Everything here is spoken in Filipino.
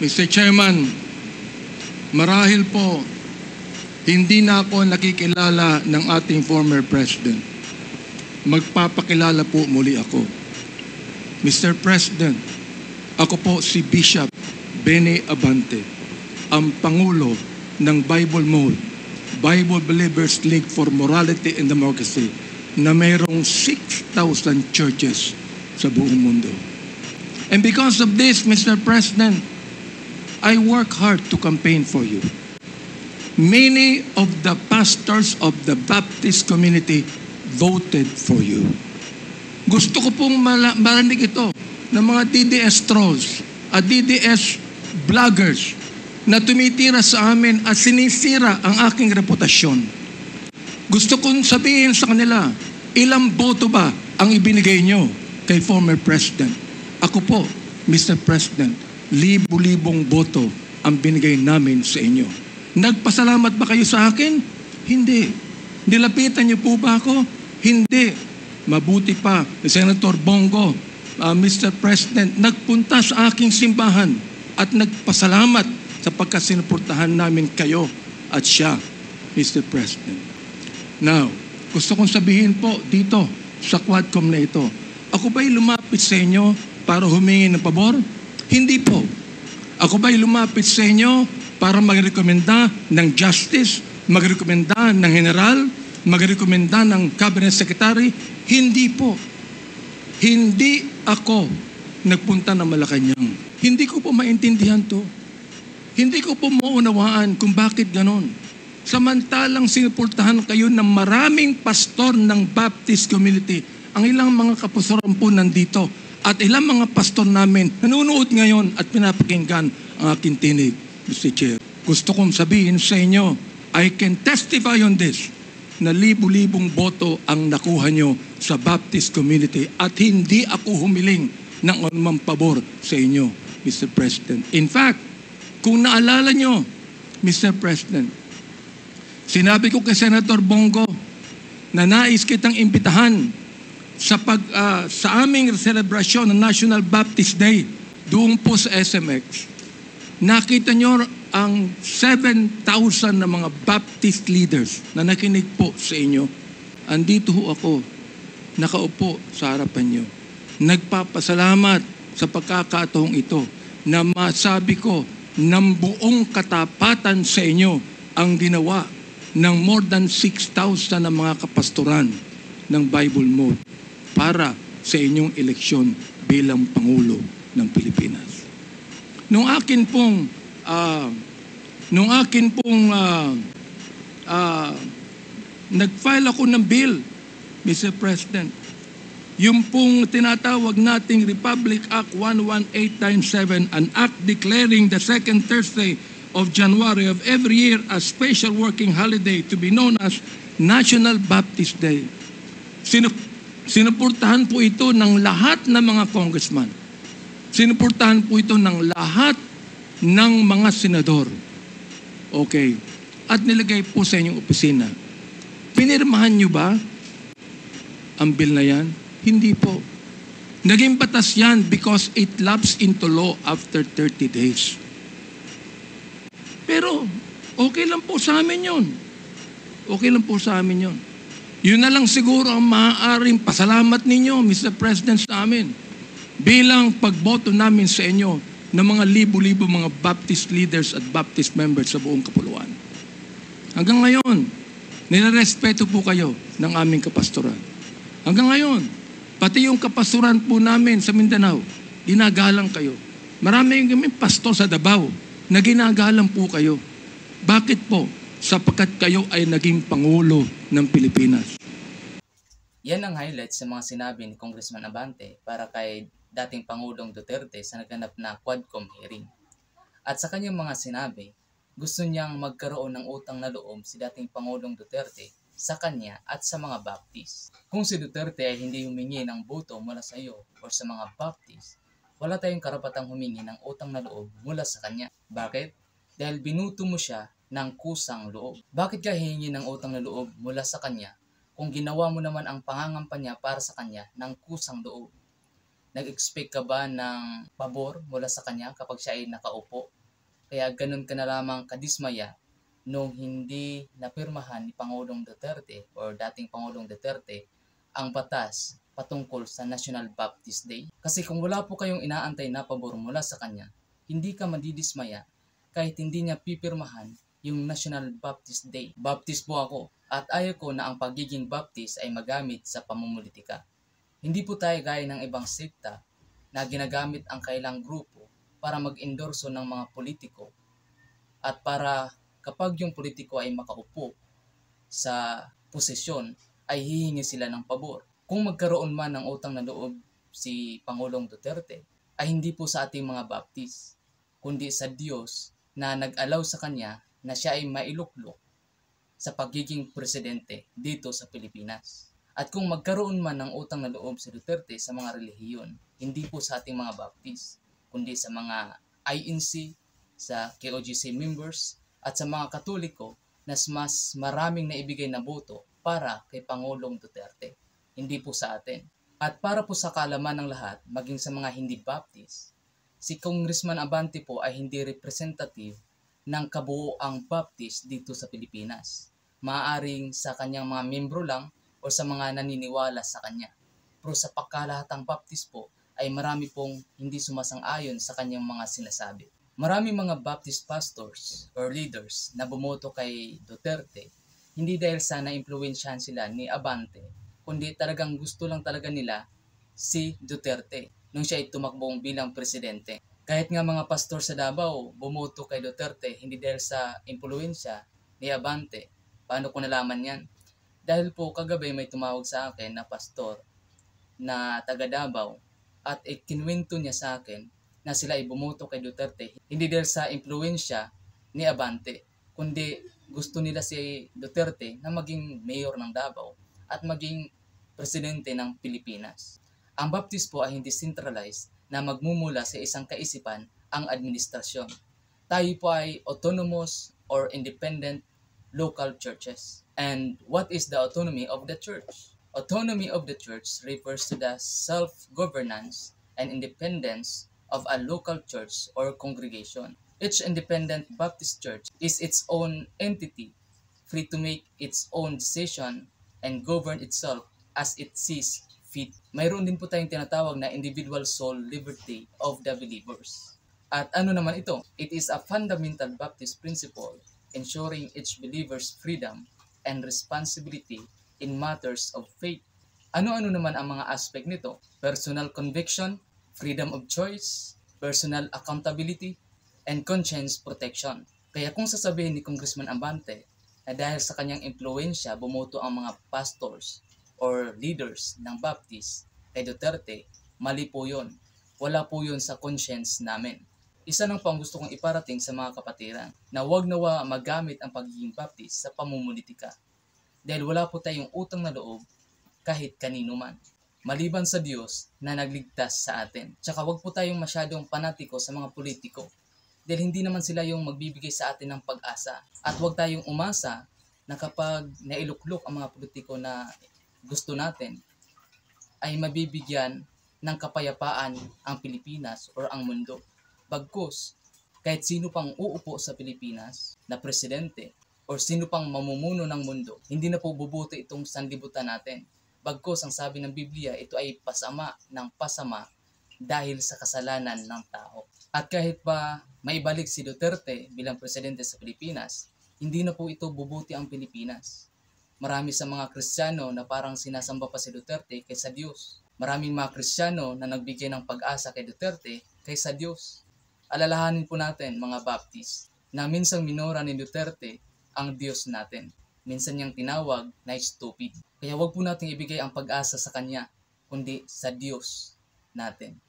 Mr. Chairman, marahil po, hindi na ako nakikilala ng ating former president. Magpapakilala po muli ako. Mr. President, ako po si Bishop Benny Abante, ang Pangulo ng Bible Mode, Bible Believers League for Morality and Democracy, na mayroong 6,000 churches sa buong mundo. And because of this, Mr. President, I work hard to campaign for you. Many of the pastors of the Baptist community voted for you. Gusto ko pong marinig ito ng mga DDS trolls at DDS vloggers na tumitira sa amin at sinisira ang aking reputasyon. Gusto kong sabihin sa kanila, ilang boto ba ang ibinigay nyo kay former President? Ako po, Mr. President, libo-libong boto ang binigay namin sa inyo. Nagpasalamat ba kayo sa akin? Hindi. Nilapitan niyo po ba ako? Hindi. Mabuti pa, Senator Bongo, Mr. President, nagpunta sa aking simbahan at nagpasalamat sapagkat sinuportahan namin kayo at siya, Mr. President. Now, gusto kong sabihin po dito sa Quadcom na ito, ako ba'y lumapit sa inyo para humingi ng pabor? Hindi po. Ako ba'y lumapit sa inyo para magrekomenda ng justice, magrekomenda ng general, magrekomenda ng cabinet secretary? Hindi po. Hindi ako nagpunta ng Malacanang. Hindi ko po maintindihan to. Hindi ko po maunawaan kung bakit ganon. Samantalang sinuportahan kayo ng maraming pastor ng Baptist community. Ang ilang mga kapastoran po nandito at ilang mga pastor namin nanonood ngayon at pinapakinggan ang aking tinig, Mr. Chair. Gusto kong sabihin sa inyo, I can testify on this, na libu-libong boto ang nakuha nyo sa Baptist community at hindi ako humiling ng anumang pabor sa inyo, Mr. President. In fact, kung naalala nyo, Mr. President, sinabi ko kay Senator Bongo na nais kitang imbitahan sa aming selebrasyon ng National Baptist Day doon po sa SMX. Nakita nyo ang 7,000 na mga Baptist leaders na nakinig po sa inyo. Andito ho ako, nakaupo sa harapan nyo. Nagpapasalamat sa pagkakataong ito na masabi ko ng buong katapatan sa inyo ang ginawa ng more than 6,000 na mga kapastoran ng Bible Mode para sa inyong eleksyon bilang Pangulo ng Pilipinas. Nung akin pong nag-file ako ng bill, Mr. President, yung pong tinatawag nating Republic Act 11897, an act declaring the second Thursday of January of every year as special working holiday to be known as National Baptist Day. Sinuportahan po ito ng lahat ng mga congressman. Sinuportahan po ito ng lahat ng mga senador. Okay. At nilagay po sa inyong opisina. Pinirmahan nyo ba ang bill na yan? Hindi po. Naging batas yan because it lapsed into law after 30 days. Pero, okay lang po sa amin yun. Okay lang po sa amin yun. Yun na lang siguro ang maaaring pasalamat ninyo, Mr. President, sa amin. Bilang pagboto namin sa inyo ng mga libo-libo mga Baptist leaders at Baptist members sa buong kapuluan. Hanggang ngayon, nilarespeto po kayo ng aming kapastoran. Hanggang ngayon, pati yung kapastoran po namin sa Mindanao, ginagalang kayo. Marami yung pastor sa Davao na ginagalang po kayo. Bakit po? Sapagkat kayo ay naging Pangulo ng Pilipinas. Yan ang highlights sa mga sinabi ni Congressman Abante para kay dating Pangulong Duterte sa naganap na Quadcom hearing. At sa kanyang mga sinabi, gusto niyang magkaroon ng utang na loob si dating Pangulong Duterte sa kanya at sa mga Baptist. Kung si Duterte ay hindi humingi ng boto mula sa iyo o sa mga Baptist, wala tayong karapatang humingi ng utang na loob mula sa kanya. Bakit? Dahil binuto mo siya ng kusang loob. Bakit ka hihingi ng utang na loob mula sa kanya kung ginawa mo naman ang pangangampanya para sa kanya ng kusang loob? Nag-expect ka ba ng pabor mula sa kanya kapag siya ay nakaupo? Kaya ganun ka na lamang kadismaya nung hindi napirmahan ni Pangulong Duterte or dating Pangulong Duterte ang batas patungkol sa National Baptist Day. Kasi kung wala po kayong inaantay na pabor mula sa kanya, hindi ka madidismaya kahit hindi niya pipirmahan yung National Baptist Day. Baptist po ako at ayaw ko na ang pagiging Baptist ay magamit sa pamumulitika. Hindi po tayo gaya ng ibang sekta na ginagamit ang kailang grupo para mag-endorso ng mga politiko at para kapag yung politiko ay makaupo sa posisyon ay hihingi sila ng pabor. Kung magkaroon man ng utang na loob si Pangulong Duterte ay hindi po sa ating mga Baptist kundi sa Diyos na nag-allow sa kanya na siya ay mailuklok sa pagiging presidente dito sa Pilipinas. At kung magkaroon man ng utang na loob si Duterte sa mga relihiyon, hindi po sa ating mga Baptist, kundi sa mga INC, sa KOGC members, at sa mga Katoliko na mas maraming naibigay na boto para kay Pangulong Duterte. Hindi po sa atin. At para po sa kaalaman ng lahat, maging sa mga hindi Baptist, si Congressman Abante po ay hindi representative ng kabuoang Baptist dito sa Pilipinas. Maaaring sa kanyang mga membro lang o sa mga naniniwala sa kanya. Pero sa pagkalahatang Baptist po ay marami pong hindi sumasang-ayon sa kanyang mga sinasabi. Marami mga Baptist pastors or leaders na bumoto kay Duterte hindi dahil sa na-impluwensyahan sila ni Abante, kundi talagang gusto lang talaga nila si Duterte nung siya ay tumakbong bilang presidente. Kahit nga mga pastor sa Davao bumoto kay Duterte hindi dahil sa impluwensya ni Abante. Paano ko nalaman yan? Dahil po kagabi may tumawag sa akin na pastor na taga Davao at ikinwento niya sa akin na sila ay bumoto kay Duterte hindi dahil sa impluwensya ni Abante, kundi gusto nila si Duterte na maging mayor ng Davao at maging presidente ng Pilipinas. Ang Baptist po ay hindi centralized na magmumula sa isang kaisipan ang administrasyon. Tayo po ay autonomous or independent local churches. And what is the autonomy of the church? Autonomy of the church refers to the self-governance and independence of a local church or congregation. Each independent Baptist church is its own entity, free to make its own decision and govern itself as it sees fit. Mayroon din po tayong tinatawag na individual soul liberty of the believers. At ano naman ito? It is a fundamental Baptist principle ensuring each believer's freedom and responsibility in matters of faith. Ano-ano naman ang mga aspect nito? Personal conviction, freedom of choice, personal accountability, and conscience protection. Kaya kung sasabihin ni Congressman Abante na dahil sa kanyang impluensya bumoto ang mga pastors or leaders ng Baptist kay Duterte, mali po yun. Wala po yun sa conscience namin. Isa lang po ang gusto kong iparating sa mga kapatiran na huwag nawa magamit ang pagiging Baptist sa pamumulitika. Dahil wala po tayong utang na loob kahit kanino man. Maliban sa Diyos na nagligtas sa atin. Tsaka huwag po tayong masyadong panatiko sa mga politiko. Dahil hindi naman sila yung magbibigay sa atin ng pag-asa. At huwag tayong umasa na kapag nailuklok ang mga politiko na gusto natin, ay mabibigyan ng kapayapaan ang Pilipinas or ang mundo. Bagkus, kahit sino pang uupo sa Pilipinas na presidente o sino pang mamumuno ng mundo, hindi na po bubuti itong sanlibutan natin. Bagkus, ang sabi ng Biblia, ito ay pasama ng pasama dahil sa kasalanan ng tao. At kahit pa maibalik si Duterte bilang presidente sa Pilipinas, hindi na po ito bubuti ang Pilipinas. Marami sa mga Kristiyano na parang sinasamba pa si Duterte kaysa Diyos. Maraming mga Kristiyano na nagbigay ng pag-asa kay Duterte kaysa Diyos. Alalahanin po natin, mga Baptist, na minsang minura ni Duterte ang Diyos natin. Minsan niyang tinawag na stupid. Kaya wag po natin ibigay ang pag-asa sa Kanya, kundi sa Diyos natin.